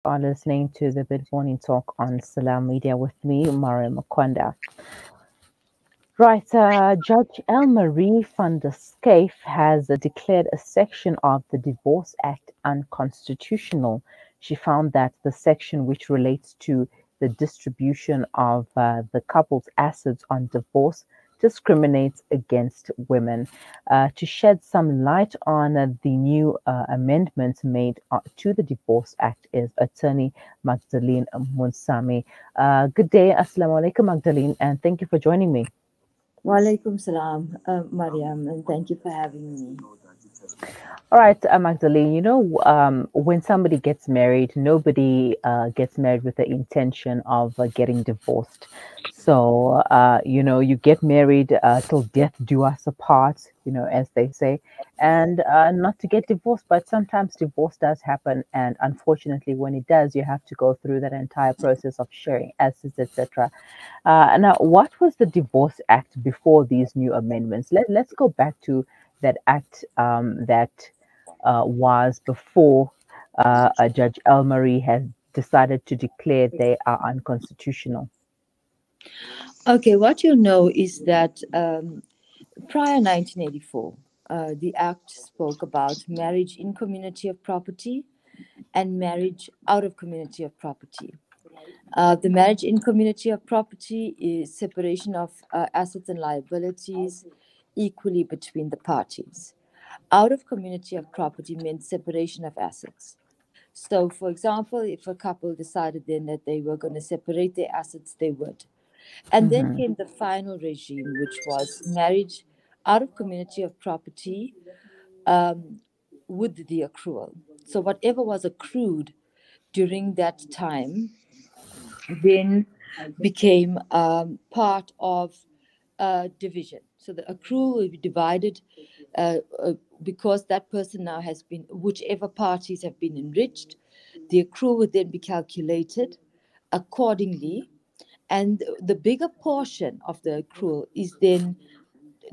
are listening to the Good Morning Talk on Salam Media with me, Mara Makwanda. Right, Judge Elmarie van der Schyff has declared a section of the Divorce Act unconstitutional. She found that the section which relates to the distribution of the couple's assets on divorce discriminates against women. To shed some light on the new amendments made to the Divorce Act is attorney Magdalene Moonsamy. Good day, Assalamu alaikum, Magdalene, and thank you for joining me. Walaikum salam, Mariam, and thank you for having me. All right, Magdalene, when somebody gets married, nobody gets married with the intention of getting divorced. So, you get married till death do us apart, as they say, and not to get divorced. But sometimes divorce does happen. And unfortunately, when it does, you have to go through that entire process of sharing assets, etc. Now, what was the Divorce Act before these new amendments? Let's go back to that act that was before Judge Elmarie has decided to declare they are unconstitutional. Okay, what you know is that prior 1984, the Act spoke about marriage in community of property and marriage out of community of property. The marriage in community of property is separation of assets and liabilities equally between the parties. Out of community of property meant separation of assets. So, for example, if a couple decided then that they were going to separate their assets, they would. And then came the final regime, which was marriage out of community of property with the accrual. So, whatever was accrued during that time then became part of division. So the accrual will be divided because that person now has been, whichever parties have been enriched, the accrual would then be calculated accordingly. And the bigger portion of the accrual is then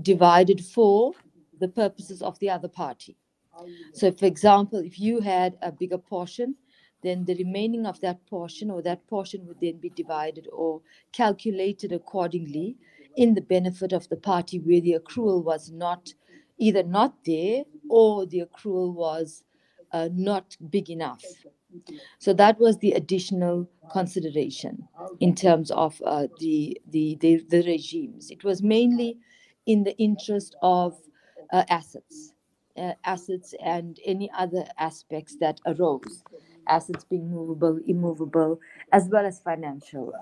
divided for the purposes of the other party. So, for example, if you had a bigger portion, then the remaining of that portion or that portion would then be divided or calculated accordingly in the benefit of the party where the accrual was not either not there or the accrual was not big enough. So that was the additional consideration in terms of the regimes. It was mainly in the interest of assets and any other aspects that arose, assets being movable, immovable, as well as financial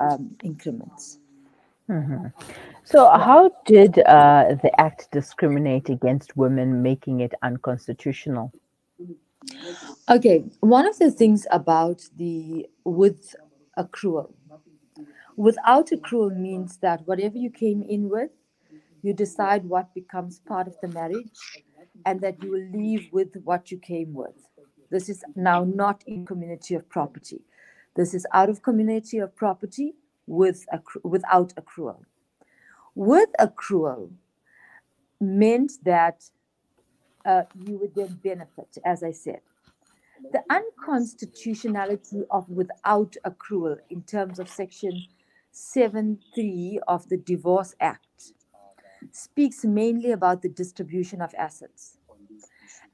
increments. So, how did the act discriminate against women, making it unconstitutional? Okay, one of the things about the with accrual, without accrual means that whatever you came in with, you decide what becomes part of the marriage and that you will leave with what you came with. This is now not in community of property. This is out of community of property without accrual. With accrual meant that you would then benefit, as I said. The unconstitutionality of without accrual in terms of Section 7.3 of the Divorce Act speaks mainly about the distribution of assets.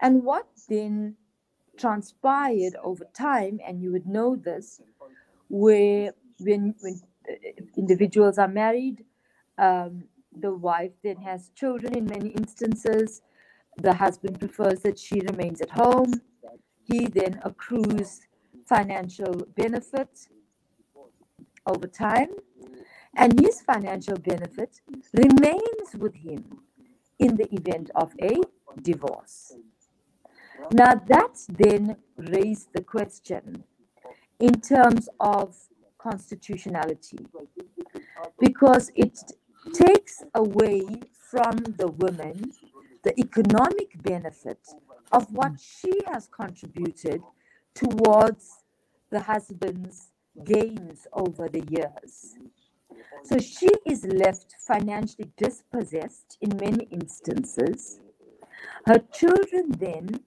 And what then transpired over time, and you would know this, where when individuals are married, the wife then has children in many instances, the husband prefers that she remains at home, he then accrues financial benefit over time, and his financial benefit remains with him in the event of a divorce. Now that then raised the question in terms of constitutionality, because it takes away from the woman the economic benefit of what she has contributed towards the husband's gains over the years. So she is left financially dispossessed in many instances. Her children then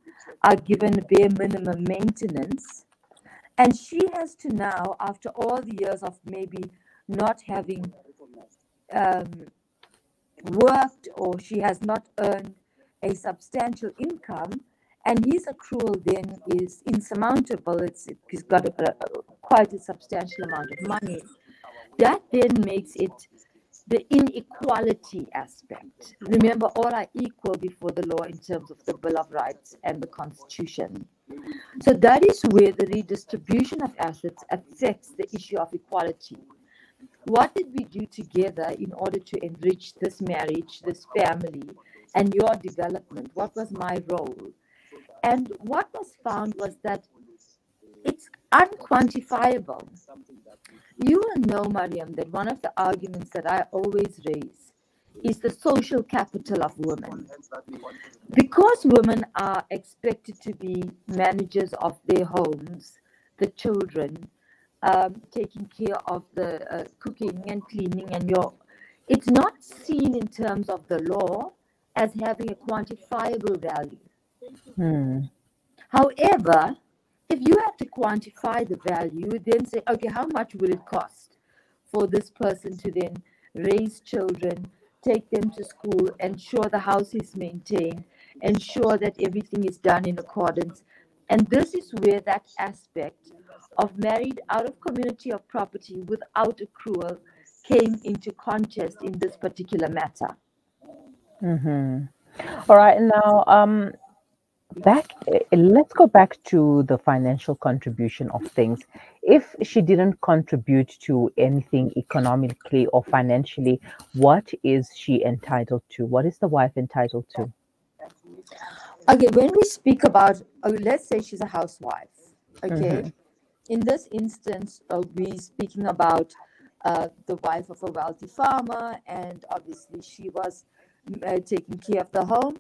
are given bare minimum maintenance, And she has to now, after all the years of maybe not having worked, or she has not earned a substantial income, and his accrual then is insurmountable. He's got quite a substantial amount of money. That then makes it the inequality aspect. Remember, all are equal before the law in terms of the Bill of Rights and the Constitution. So that is where the redistribution of assets affects the issue of equality. What did we do together in order to enrich this marriage, this family, and your development? What was my role? And what was found was that it's unquantifiable. You will know, Mariam, that one of the arguments that I always raise is the social capital of women. Because women are expected to be managers of their homes, the children, taking care of the cooking and cleaning, and it's not seen in terms of the law as having a quantifiable value. However, if you have to quantify the value, you would then say, okay, how much will it cost for this person to then raise children, take them to school, ensure the house is maintained, ensure that everything is done in accordance. And this is where that aspect of married out of community of property without accrual came into contest in this particular matter. All right, now let's go back to the financial contribution of things. If she didn't contribute to anything economically or financially, what is she entitled to? What is the wife entitled to? Okay, when we speak about, let's say she's a housewife, okay? In this instance, we're speaking about the wife of a wealthy farmer, and obviously she was taking care of the home.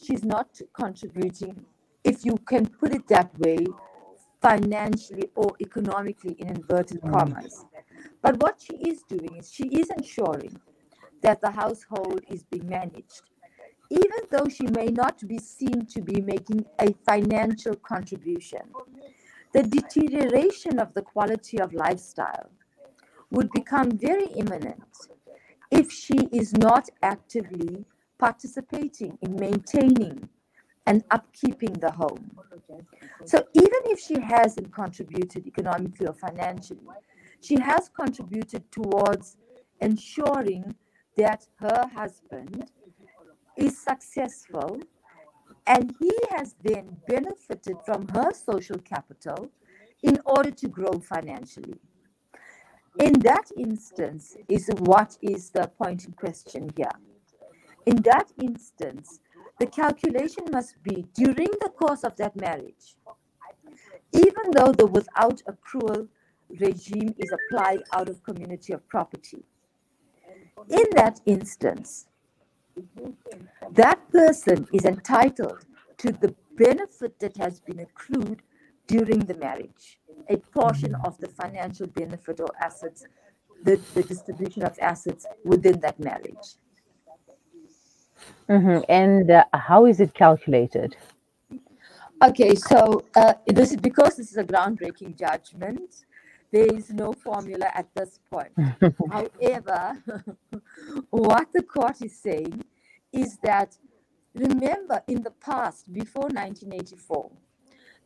She's not contributing, if you can put it that way, financially or economically in inverted commas. But what she is doing is she is ensuring that the household is being managed. Even though she may not be seen to be making a financial contribution, the deterioration of the quality of lifestyle would become very imminent if she is not actively participating in maintaining and upkeeping the home. So even if she hasn't contributed economically or financially, she has contributed towards ensuring that her husband is successful, and he has then benefited from her social capital in order to grow financially. In that instance is what is the point in question here. In that instance, the calculation must be during the course of that marriage, even though the without accrual regime is applied out of community of property. In that instance, that person is entitled to the benefit that has been accrued during the marriage, a portion of the financial benefit or assets, the distribution of assets within that marriage. And how is it calculated? Okay, so this is because this is a groundbreaking judgment. There is no formula at this point. However, what the court is saying is that, remember, in the past, before 1984,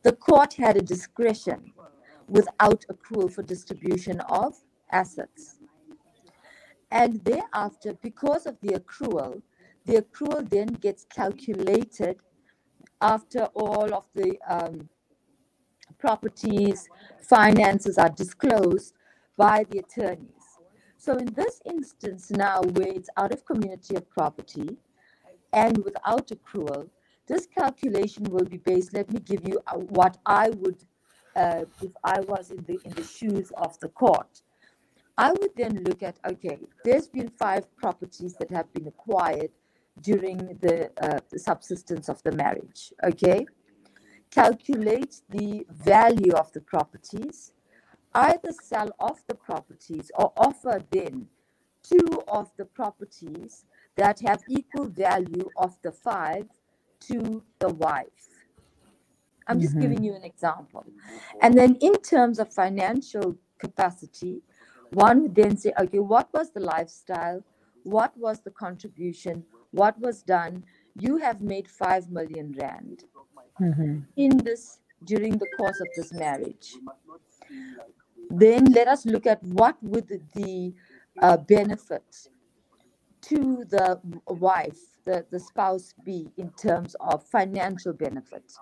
the court had a discretion without accrual for distribution of assets. And thereafter, because of the accrual then gets calculated after all of the properties, finances are disclosed by the attorneys. So in this instance now, where it's out of community of property and without accrual, this calculation will be based, let me give you what I would, if I was in the shoes of the court. I would then look at, okay, there's been 5 properties that have been acquired during the subsistence of the marriage, okay? Calculate the value of the properties, either sell off the properties or offer then 2 of the properties that have equal value of the 5 to the wife. I'm just giving you an example. And then in terms of financial capacity, one would then say, okay, what was the lifestyle? What was the contribution? What was done? You have made 5 million rand in this during the course of this marriage. Then let us look at what would the benefit to the wife, the spouse, be in terms of financial benefit.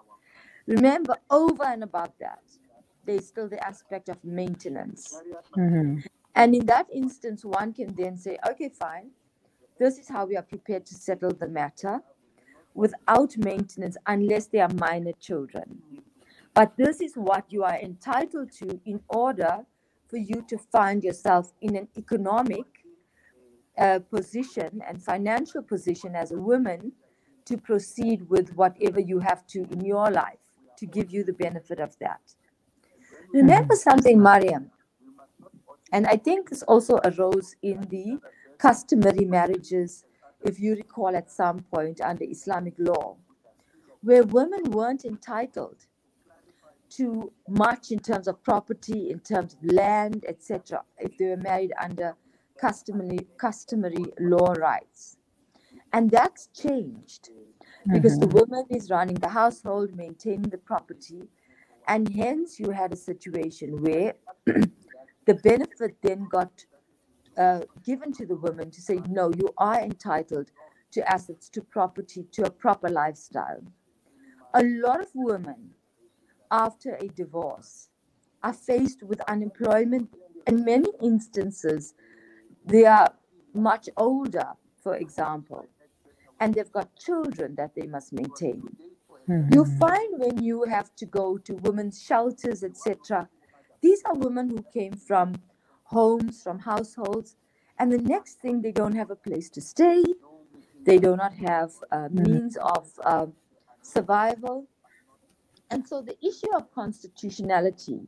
Remember, over and above that, there's still the aspect of maintenance. And in that instance, one can then say, okay, fine, this is how we are prepared to settle the matter without maintenance unless they are minor children. But this is what you are entitled to in order for you to find yourself in an economic position and financial position as a woman to proceed with whatever you have to in your life to give you the benefit of that. Remember something, Mariam, and I think this also arose in the customary marriages, if you recall, at some point under Islamic law, where women weren't entitled to much in terms of property, in terms of land, etc., if they were married under customary law rights. And that's changed because the woman is running the household, maintaining the property, and hence you had a situation where the benefit then got given to the woman to say, no, you are entitled to assets, to property, to a proper lifestyle. A lot of women, after a divorce, are faced with unemployment. In many instances, they are much older, for example, and they've got children that they must maintain. You find when you have to go to women's shelters, etc., these are women who came from homes, from households, and the next thing, they don't have a place to stay. They do not have means of survival. And so the issue of constitutionality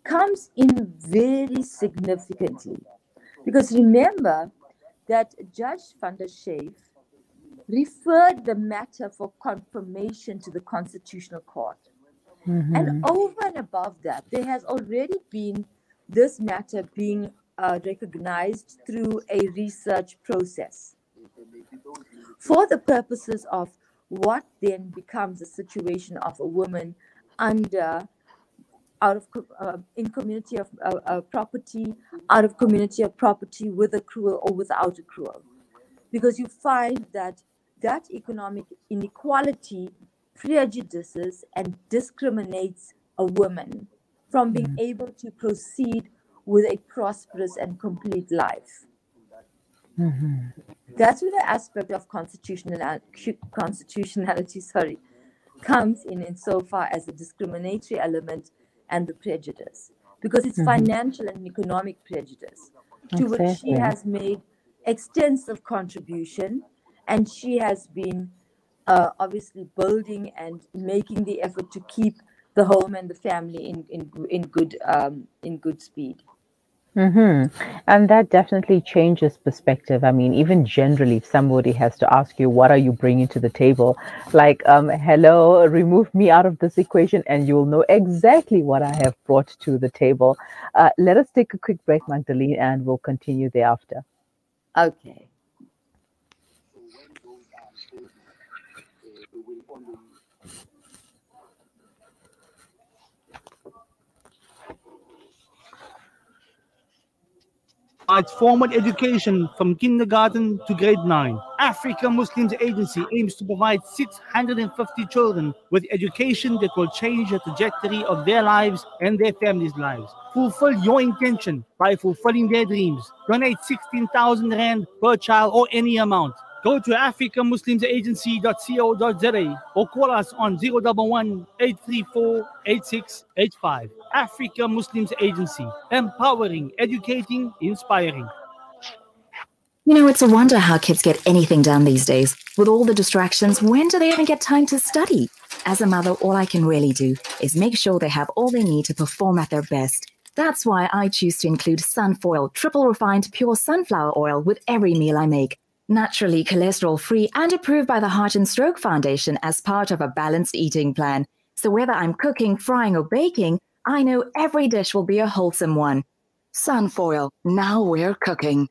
comes in very significantly. Because remember that Judge van der Scheef referred the matter for confirmation to the Constitutional Court. And over and above that, there has already been this matter being recognized through a research process for the purposes of what then becomes a situation of a woman under in community of property, out of community of property with accrual or without accrual. Because you find that economic inequality prejudices and discriminates a woman from being able to proceed with a prosperous and complete life. That's where the aspect of constitutionality comes in insofar as the discriminatory element and the prejudice, because it's financial and economic prejudice to which she has made extensive contribution, and she has been obviously building and making the effort to keep the home and the family in good speed. And that definitely changes perspective. I mean, even generally, if somebody has to ask you, what are you bringing to the table? Like, hello, remove me out of this equation and you'll know exactly what I have brought to the table. Let us take a quick break, Magdalene, and we'll continue thereafter. Okay. Provides formal education from kindergarten to grade 9. Africa Muslims Agency aims to provide 650 children with education that will change the trajectory of their lives and their families' lives. Fulfill your intention by fulfilling their dreams. Donate 16,000 Rand per child or any amount. Go to africamuslimsagency.co.za or call us on 011 834 8685. Africa Muslims Agency, empowering, educating, inspiring. You know, it's a wonder how kids get anything done these days. With all the distractions, when do they even get time to study? As a mother, all I can really do is make sure they have all they need to perform at their best. That's why I choose to include Sunfoil, triple refined pure sunflower oil with every meal I make. Naturally cholesterol-free and approved by the Heart and Stroke Foundation as part of a balanced eating plan. So whether I'm cooking, frying, or baking, I know every dish will be a wholesome one. Sunfoil, now we're cooking.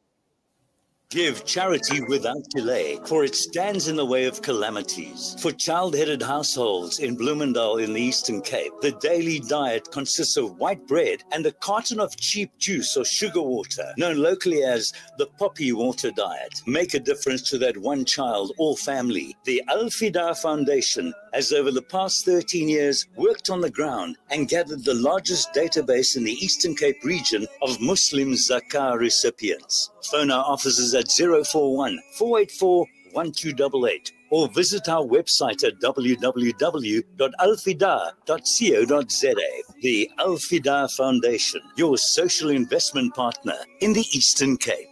Give charity without delay, for it stands in the way of calamities. For child-headed households in Bloemendal in the Eastern Cape, the daily diet consists of white bread and a carton of cheap juice or sugar water, known locally as the poppy water diet. Make a difference to that one child or family. The Al-Fida Foundation has over the past 13 years worked on the ground and gathered the largest database in the Eastern Cape region of Muslim zakah recipients. Phone our offices at 041 484 1288 or visit our website at www.alfida.co.za. The Al-Fida Foundation, your social investment partner in the Eastern Cape.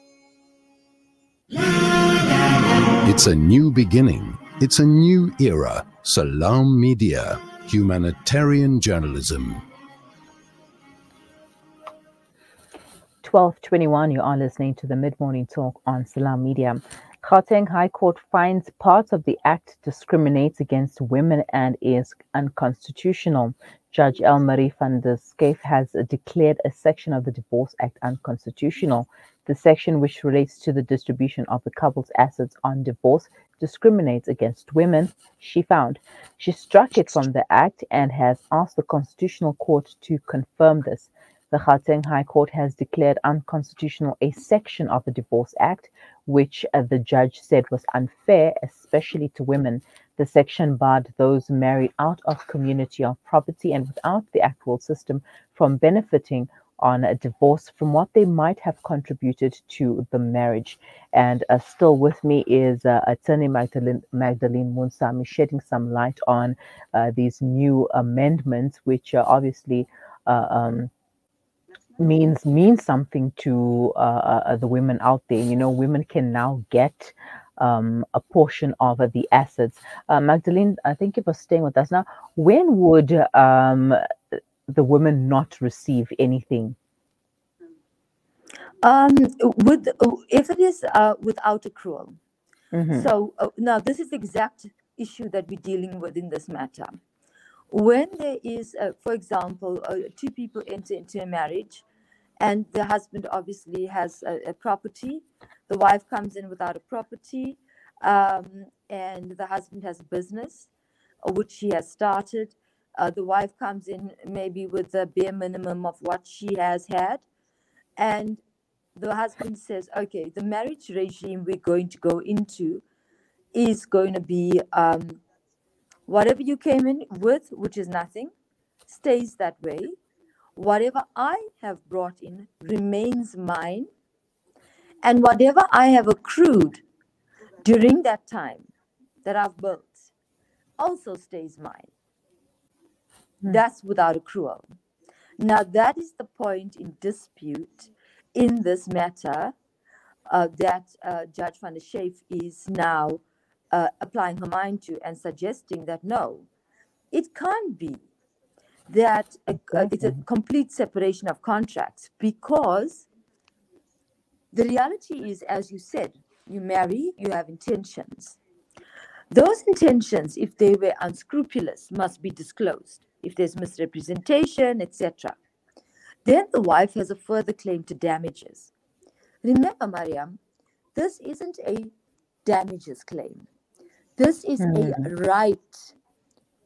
It's a new beginning. It's a new era. Salam Media, humanitarian journalism. 12:21, you are listening to the Mid-Morning Talk on Salam Media. Gauteng High Court finds parts of the Act discriminates against women and is unconstitutional. Judge Elmarie van der Schyff has declared a section of the Divorce Act unconstitutional. The section, which relates to the distribution of the couple's assets on divorce, discriminates against women, she found. She struck it from the Act and has asked the Constitutional Court to confirm this. The Gauteng High Court has declared unconstitutional a section of the Divorce Act, which the judge said was unfair, especially to women. The section barred those married out of community of property and without the actual system from benefiting on a divorce from what they might have contributed to the marriage. And still with me is attorney Magdalene Moonsamy, shedding some light on these new amendments, which obviously means something to the women out there. You know, women can now get a portion of the assets. Magdalene, thank you for staying with us. Now, when would the women not receive anything? If it is without accrual. Mm-hmm. So now this is the exact issue that we're dealing with in this matter. When there is, for example, two people enter into a marriage, and the husband obviously has a property, the wife comes in without a property, and the husband has a business, which she has started. The wife comes in maybe with the bare minimum of what she has had, and the husband says, okay, the marriage regime we're going to go into is going to be whatever you came in with, which is nothing, stays that way. Whatever I have brought in remains mine. And whatever I have accrued during that time that I've built also stays mine. That's without accrual. Now, that is the point in dispute in this matter that Judge van der Schyff is now applying her mind to and suggesting that no, it can't be that it's a complete separation of contracts, because the reality is, as you said, you marry, you have intentions. Those intentions, if they were unscrupulous, must be disclosed. If there's misrepresentation, etc., then the wife has a further claim to damages. Remember, Mariam, this isn't a damages claim. This is a right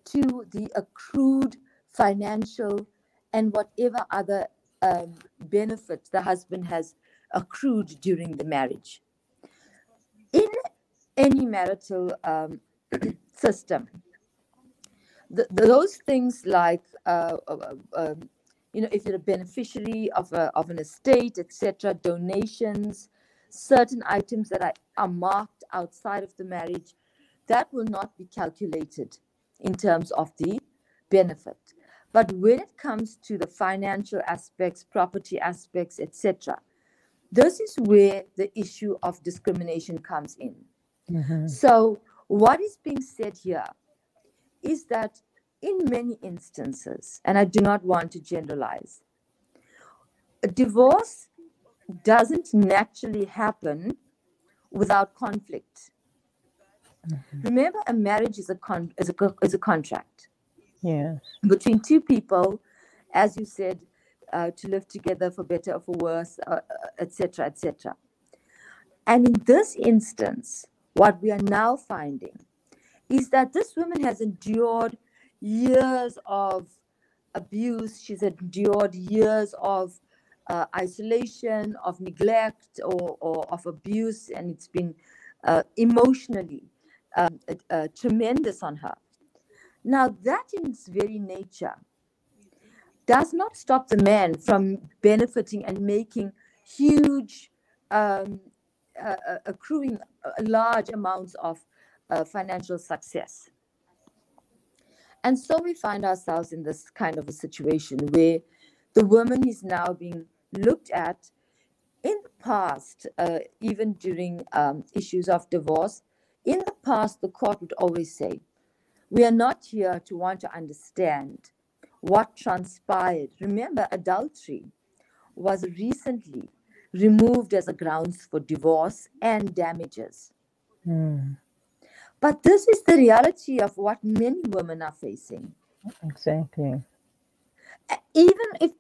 to the accrued financial and whatever other benefits the husband has accrued during the marriage. In any marital system, those things like, if you're a beneficiary of an estate, etc., donations, certain items that are marked outside of the marriage, that will not be calculated in terms of the benefit. But when it comes to the financial aspects, property aspects, etc., this is where the issue of discrimination comes in. Mm-hmm. So what is being said here is that in many instances, and I do not want to generalize, a divorce doesn't naturally happen without conflict. Mm-hmm. Remember, a marriage is a contract. Yes. between two people, as you said, to live together for better or for worse, etc., etc. And in this instance, what we are now finding is that this woman has endured years of abuse. She's endured years of isolation, of neglect, or of abuse, and it's been emotionally tremendous on her. Now, that in its very nature does not stop the man from benefiting and making huge, accruing large amounts of financial success. And so we find ourselves in this kind of a situation where the woman is now being looked at. In the past, even during issues of divorce, in the past, the court would always say, we are not here to want to understand what transpired. Remember, adultery was recently removed as a grounds for divorce and damages. But this is the reality of what many women are facing. Exactly. Even if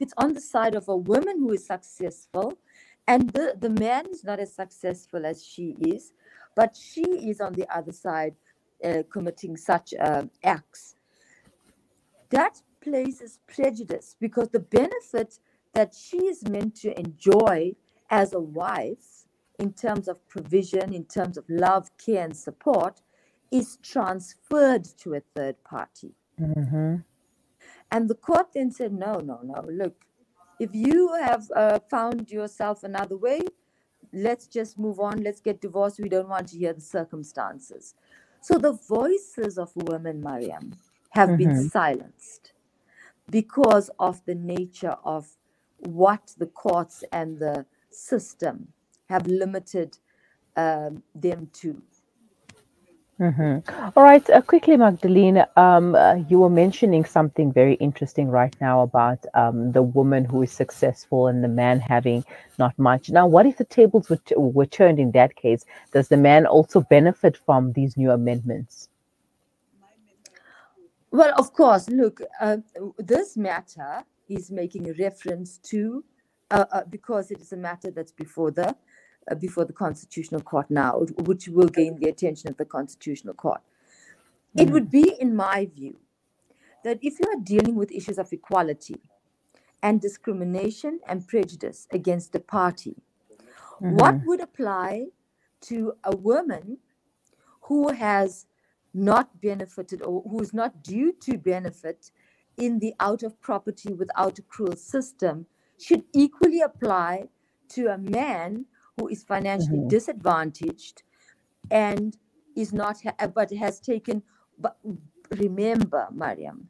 it's on the side of a woman who is successful, and the man is not as successful as she is, but she is on the other side committing such acts, that places prejudice, because the benefit that she is meant to enjoy as a wife in terms of provision, in terms of love, care, and support, is transferred to a third party. And the court then said, no, look, if you have found yourself another way, let's just move on, let's get divorced, we don't want to hear the circumstances. So the voices of women, Mariam, have been silenced because of the nature of what the courts and the system have limited them to. All right, quickly, Magdalene, you were mentioning something very interesting right now about the woman who is successful and the man having not much. Now, what if the tables were turned in that case? Does the man also benefit from these new amendments? Well, of course, look, this matter is making a reference to, because it is a matter that's before the Constitutional Court now, which will gain the attention of the Constitutional Court. It would be, in my view, that if you are dealing with issues of equality and discrimination and prejudice against a party, what would apply to a woman who has not benefited or who is not due to benefit in the out of property without accrual system should equally apply to a man who is financially disadvantaged and is not, but has taken. But remember, Mariam,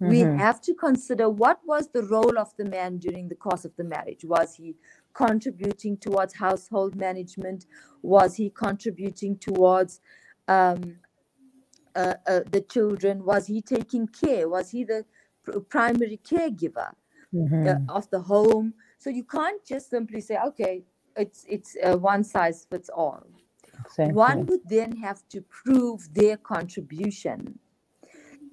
we have to consider what was the role of the man during the course of the marriage. Was he contributing towards household management? Was he contributing towards the children? Was he taking care? Was he the primary caregiver of the home? So you can't just simply say, okay, it's one size fits all. Exactly. One would then have to prove their contribution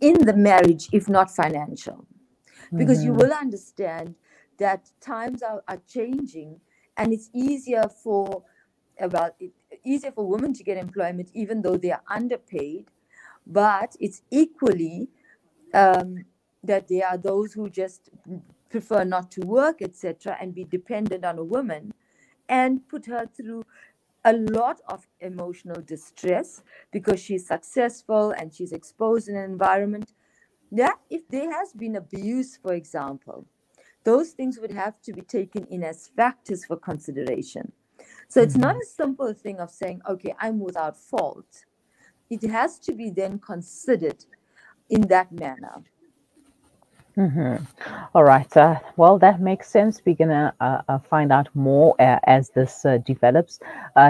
in the marriage, if not financial, because you will understand that times are changing, and it's easier for women to get employment even though they are underpaid, but it's equally that there are those who just prefer not to work, etc., and be dependent on a woman and put her through a lot of emotional distress because she's successful and she's exposed in an environment that, if there has been abuse, for example, those things would have to be taken in as factors for consideration. So it's not a simple thing of saying, okay, I'm without fault. It has to be then considered in that manner. All right. Well, that makes sense. We're going to find out more as this develops.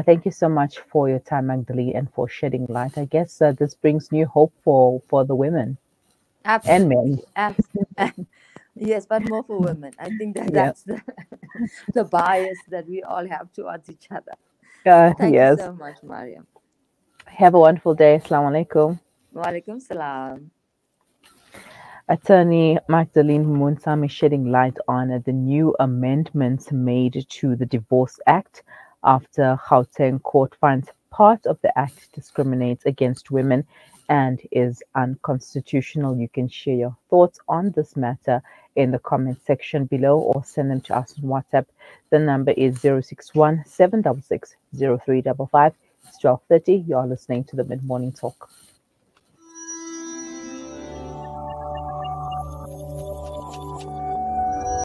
Thank you so much for your time, Magdalene, and for shedding light. I guess this brings new hope for the women. Absolutely. And men. Yes, but more for women. I think that's the bias that we all have towards each other. Thank you so much, Mariam. Have a wonderful day. Assalamu alaikum. Wa alaikum salam. Attorney Magdalene Moonsamy shedding light on the new amendments made to the Divorce Act after Gauteng court finds part of the act discriminates against women and is unconstitutional. You can share your thoughts on this matter in the comment section below or send them to us on WhatsApp. The number is 061 766 0355. It's 12:30. You're listening to the Mid Morning Talk.